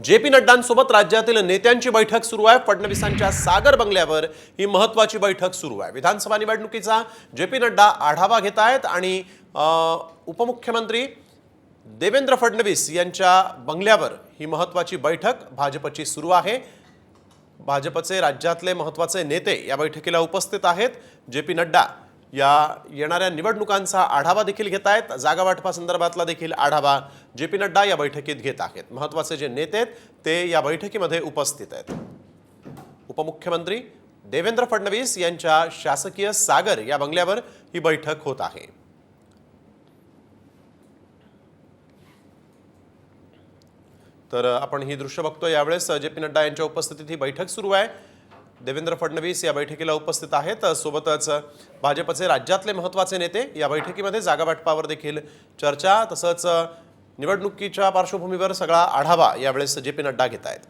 J P नड्डांसोबत राज्यातील नेत्यांची बैठक सुरू आहे। फडणवीसांच्या सागर बंगल्यावर ही महत्त्वाची बैठक सुरू आहे। विधानसभा निवडणुकीचा जे पी नड्डा आढावा घेत आहेत आणि उपमुख्यमंत्री देवेंद्र फडणवीस यांच्या बंगल्यावर ही महत्त्वाची बैठक भाजपची सुरू आहे। भाजपचे राज्यातले महत्त्वाचे नेते या बैठकीला उपस्थित आहेत। जे पी नड्डा या येणाऱ्या निवडणुकांचा आढावा देखील घेत आहेत। जागा वाटपासंदर्भातला देखील आढावा जे पी नड्डा या बैठकीत घेत आहेत। महत्त्वाचे जे नेते आहेत ते या बैठकीमध्ये उपस्थित आहेत। उपमुख्यमंत्री देवेंद्र फडणवीस यांच्या शासकीय सागर या बंगल्यावर ही बैठक होत आहे। तर आपण ही दृश्य बघतो। यावेळेस जे पी नड्डा यांच्या उपस्थितीत ही बैठक सुरू आहे। देवेंद्र फडणवीस या बैठकीला उपस्थित आहेत। सोबतच भाजपचे राज्यातले महत्त्वाचे नेते या बैठकीमध्ये जागा वाटपावर देखील चर्चा, तसंच निवडणुकीच्या पार्श्वभूमीवर सगळा आढावा यावेळेस जे पी नड्डा घेत आहेत।